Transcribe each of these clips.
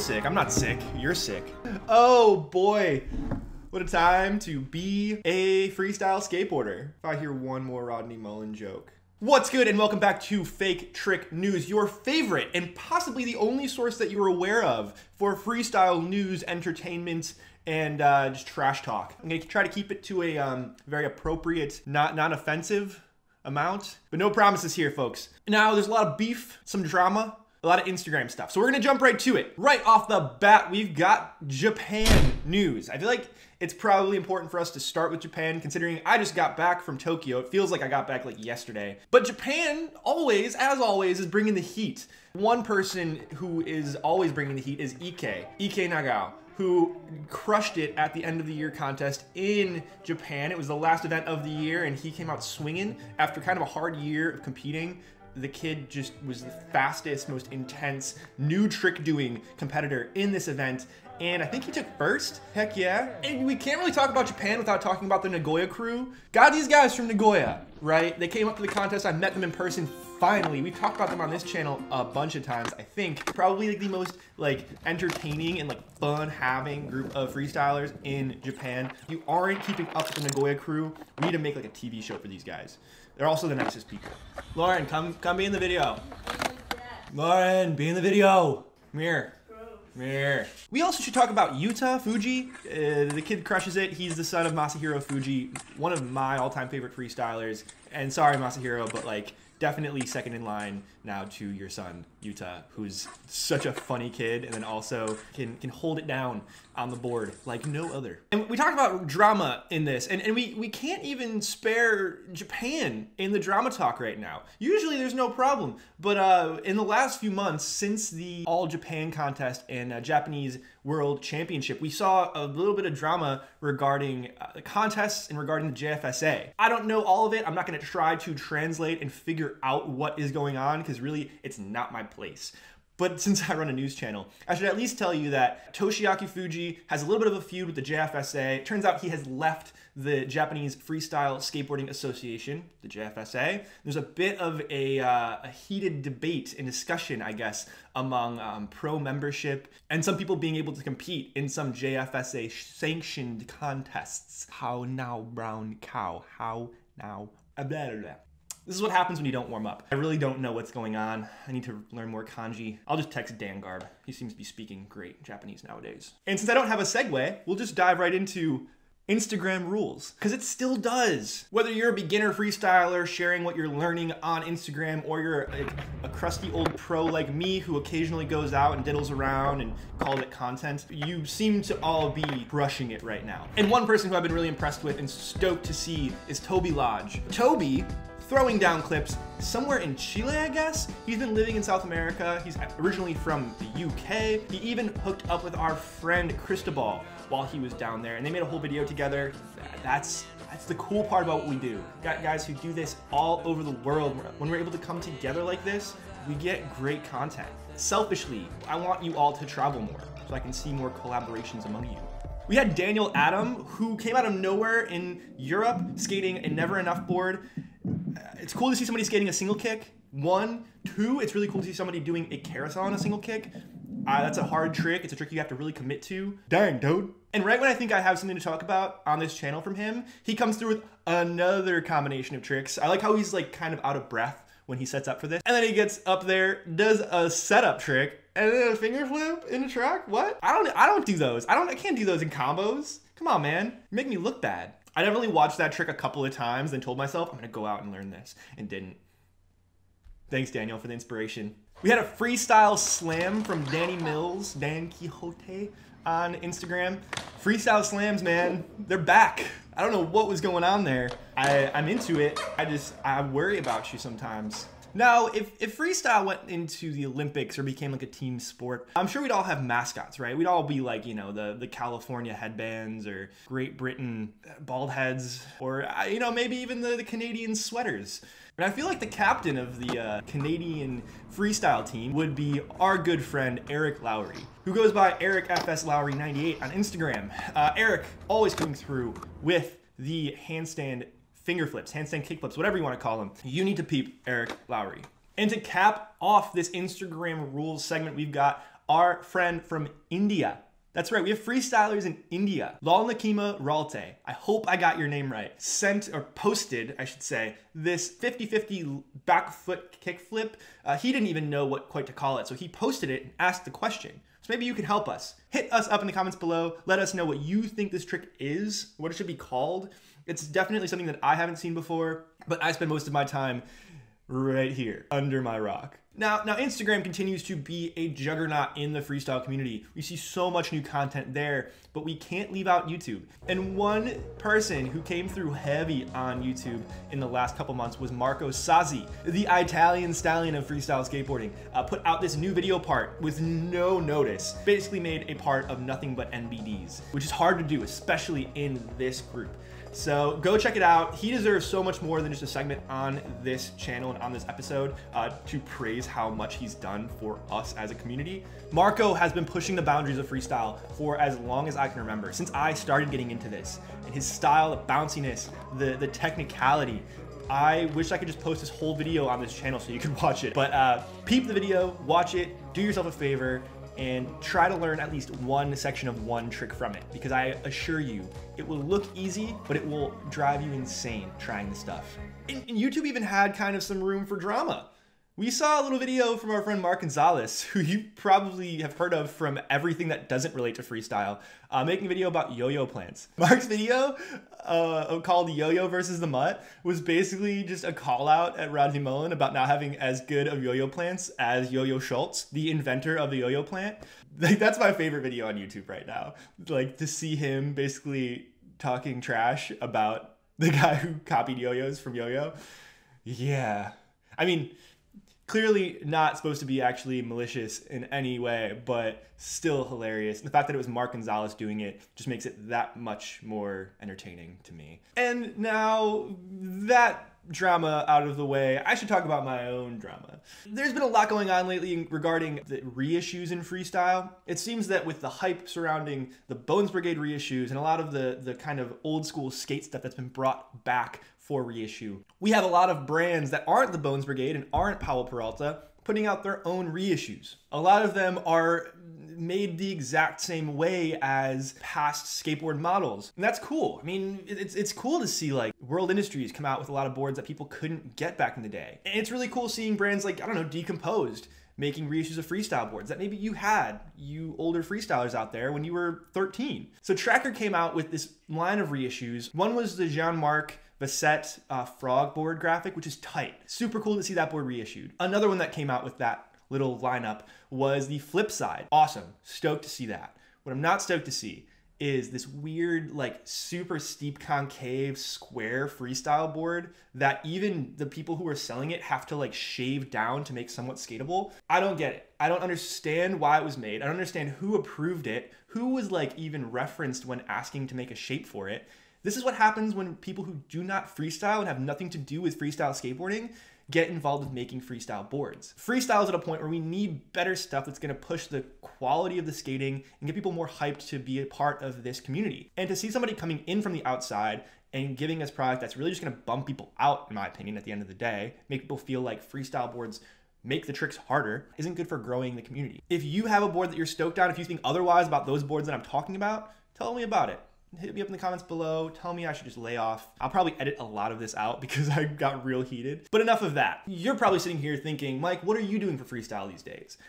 sick. I'm not sick. You're sick. Oh boy. What a time to be a freestyle skateboarder. If I hear one more Rodney Mullen joke. What's good, and welcome back to Fake Trick News, your favorite and possibly the only source that you're aware of for freestyle news, entertainment, and just trash talk. I'm gonna try to keep it to a very appropriate, not offensive amount, but no promises here, folks. Now, there's a lot of beef, some drama, a lot of Instagram stuff. So we're gonna jump right to it. Right off the bat, we've got Japan news. I feel like it's probably important for us to start with Japan, considering I just got back from Tokyo. It feels like I got back like yesterday. But Japan, always, as always, is bringing the heat. One person who is always bringing the heat is Ike Nagao, who crushed it at the end of the year contest in Japan. It was the last event of the year, and he came out swinging after kind of a hard year of competing. The kid just was the fastest, most intense, new trick-doing competitor in this event, and I think he took first. Heck yeah. And we can't really talk about Japan without talking about the Nagoya Crew. Got these guys from Nagoya, right? They came up to the contest. I met them in person finally. We've talked about them on this channel a bunch of times, I think. Probably like the most like entertaining and like fun-having group of freestylers in Japan. If you aren't keeping up with the Nagoya Crew, we need to make like a TV show for these guys. They're also the nicest people. Lauren, come be in the video. Lauren, be in the video. Come here. Come here. We also should talk about Yuta Fuji. The kid crushes it. He's the son of Masahiro Fuji, one of my all-time favorite freestylers. And sorry, Masahiro, but like definitely second in line now to your son, Yuta, who's such a funny kid and then also can hold it down on the board like no other. And we talked about drama in this, and we can't even spare Japan in the drama talk right now. Usually there's no problem, but in the last few months since the All Japan contest and Japanese World Championship, we saw a little bit of drama regarding the contests and regarding the JFSA. I don't know all of it. I'm not gonna try to translate and figure out what is going on because really it's not my place. But since I run a news channel, I should at least tell you that Toshiaki Fuji has a little bit of a feud with the JFSA. It turns out he has left the Japanese Freestyle Skateboarding Association, the JFSA. There's a bit of a heated debate and discussion, I guess, among pro membership and some people being able to compete in some JFSA sanctioned contests. How now, brown cow? How now? Blah, blah, blah. This is what happens when you don't warm up. I really don't know what's going on. I need to learn more kanji. I'll just text Dan Garb. He seems to be speaking great Japanese nowadays. And since I don't have a segue, we'll just dive right into Instagram rules, because it still does. Whether you're a beginner freestyler sharing what you're learning on Instagram, or you're a crusty old pro like me who occasionally goes out and diddles around and calls it content, you seem to all be crushing it right now. And one person who I've been really impressed with and stoked to see is Toby Lodge. Toby, throwing down clips somewhere in Chile, I guess. He's been living in South America. He's originally from the UK. He even hooked up with our friend Cristobal while he was down there, and they made a whole video together. That's the cool part about what we do. Got guys who do this all over the world. When we're able to come together like this, we get great content. Selfishly, I want you all to travel more so I can see more collaborations among you. We had Daniel Adam, who came out of nowhere in Europe, skating a Never Enough board. It's cool to see somebody skating a single kick. 1, 2, it's really cool to see somebody doing a carousel on a single kick. That's a hard trick. It's a trick you have to really commit to. Dang, dude. And right when I think I have something to talk about on this channel from him, he comes through with another combination of tricks. I like how he's like kind of out of breath when he sets up for this. And then he gets up there, does a setup trick, and then a finger flip in the track. What? I don't do those. I can't do those in combos. Come on, man. You make me look bad. I definitely watched that trick a couple of times and told myself I'm gonna go out and learn this, and didn't. Thanks, Daniel, for the inspiration. We had a freestyle slam from Danny Mills, Dan Quixote, on Instagram. Freestyle slams, man, they're back. I don't know what was going on there. I'm into it. I worry about you sometimes. Now, if freestyle went into the Olympics or became like a team sport, I'm sure we'd all have mascots, right? We'd all be like, you know, the California headbands or Great Britain bald heads, or, you know, maybe even the Canadian sweaters. And I feel like the captain of the Canadian freestyle team would be our good friend, Eric Lowry, who goes by Eric FS Lowry 98 on Instagram. Eric always coming through with the handstand finger flips, handstand kick flips, whatever you want to call them. You need to peep Eric Lowry. And to cap off this Instagram rules segment, we've got our friend from India. That's right, we have freestylers in India. Lal Nakima Ralte, I hope I got your name right, sent, or posted, I should say, this 50-50 back foot kickflip. He didn't even know what quite to call it, so he posted it and asked the question. So maybe you can help us. Hit us up in the comments below. Let us know what you think this trick is, what it should be called. It's definitely something that I haven't seen before, but I spend most of my time right here, under my rock. Now Instagram continues to be a juggernaut in the freestyle community. We see so much new content there, but we can't leave out YouTube. And one person who came through heavy on YouTube in the last couple months was Marco Sazzi, the Italian stallion of freestyle skateboarding. Put out this new video part with no notice. Basically made a part of nothing but NBDs, which is hard to do, especially in this group. So go check it out. He deserves so much more than just a segment on this channel and on this episode to praise how much he's done for us as a community. Marco has been pushing the boundaries of freestyle for as long as I can remember, since I started getting into this. And his style, the bounciness, the technicality, I wish I could just post this whole video on this channel so you could watch it. But peep the video, watch it, do yourself a favor, and try to learn at least one section of one trick from it, because I assure you, it will look easy, but it will drive you insane trying this stuff. And YouTube even had kind of some room for drama. We saw a little video from our friend Mark Gonzalez, who you probably have heard of from everything that doesn't relate to freestyle, making a video about yo-yo plants. Mark's video, called Yo-Yo versus the Mutt, was basically just a call out at Rodney Mullen about not having as good of yo-yo plants as Yo-Yo Schultz, the inventor of the yo-yo plant. Like, that's my favorite video on YouTube right now. Like, to see him basically talking trash about the guy who copied yo-yos from Yo-Yo. Yeah. I mean, clearly not supposed to be actually malicious in any way, but still hilarious. And the fact that it was Mark Gonzalez doing it just makes it that much more entertaining to me. And now that drama out of the way, I should talk about my own drama. There's been a lot going on lately regarding the reissues in freestyle. It seems that with the hype surrounding the Bones Brigade reissues and a lot of the kind of old school skate stuff that's been brought back for reissue, we have a lot of brands that aren't the Bones Brigade and aren't Powell Peralta putting out their own reissues. A lot of them are made the exact same way as past skateboard models. And that's cool. I mean, it's cool to see like World Industries come out with a lot of boards that people couldn't get back in the day. And it's really cool seeing brands like, I don't know, Decomposed making reissues of freestyle boards that maybe you had, you older freestylers out there, when you were 13. So Tracker came out with this line of reissues. One was the Jean-Marc Vassette frog board graphic, which is tight. Super cool to see that board reissued. Another one that came out with that little lineup was the Flip Side. Awesome. Stoked to see that. What I'm not stoked to see is this weird, like, super steep concave square freestyle board that even the people who are selling it have to like shave down to make somewhat skatable. I don't get it. I don't understand why it was made. I don't understand who approved it, who was like even referenced when asking to make a shape for it. This is what happens when people who do not freestyle and have nothing to do with freestyle skateboarding get involved with making freestyle boards. Freestyle is at a point where we need better stuff that's gonna push the quality of the skating and get people more hyped to be a part of this community. And to see somebody coming in from the outside and giving us product that's really just gonna bum people out, in my opinion, at the end of the day, make people feel like freestyle boards make the tricks harder, isn't good for growing the community. If you have a board that you're stoked on, if you think otherwise about those boards that I'm talking about, tell me about it. Hit me up in the comments below. Tell me I should just lay off. I'll probably edit a lot of this out because I got real heated. But enough of that. You're probably sitting here thinking, Mike, what are you doing for freestyle these days?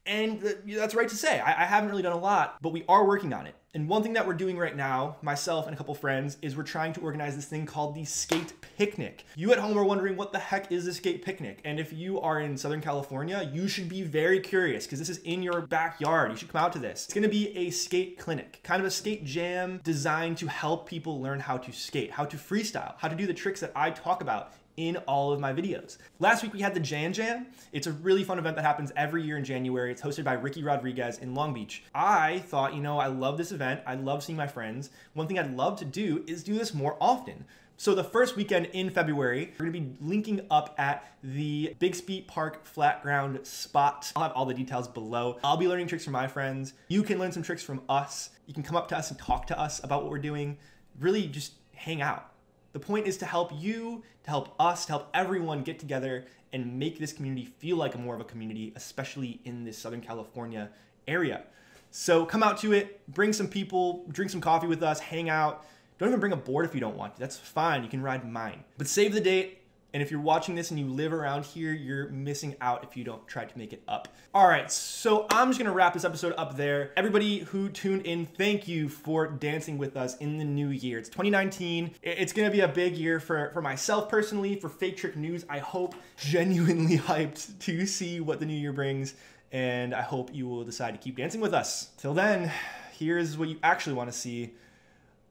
And that's right to say. I haven't really done a lot, but we are working on it. And one thing that we're doing right now, myself and a couple friends, is we're trying to organize this thing called the Skate Picnic. You at home are wondering, what the heck is the Skate Picnic? And if you are in Southern California, you should be very curious because this is in your backyard. You should come out to this. It's gonna be a skate clinic, kind of a skate jam designed to help people learn how to skate, how to freestyle, how to do the tricks that I talk about in all of my videos. Last week we had the Jan Jam. It's a really fun event that happens every year in January. It's hosted by Ricky Rodriguez in Long Beach. I thought, you know, I love this event. I love seeing my friends. One thing I'd love to do is do this more often. So the first weekend in February, we're gonna be linking up at the Big Speed Park flat ground spot. I'll have all the details below. I'll be learning tricks from my friends. You can learn some tricks from us. You can come up to us and talk to us about what we're doing. Really just hang out. The point is to help you, to help us, to help everyone get together and make this community feel like more of a community, especially in this Southern California area. So come out to it, bring some people, drink some coffee with us, hang out. Don't even bring a board if you don't want to. That's fine. You can ride mine. But save the date. And if you're watching this and you live around here, you're missing out if you don't try to make it up. All right, so I'm just gonna wrap this episode up there. Everybody who tuned in, thank you for dancing with us in the new year. It's 2019. It's gonna be a big year for myself personally, for Fake Trick News. I hope genuinely hyped to see what the new year brings. And I hope you will decide to keep dancing with us. Till then, here's what you actually wanna see.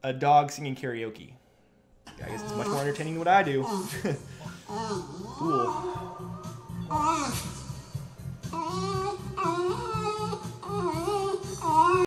A dog singing karaoke. I guess it's much more entertaining than what I do. Cool.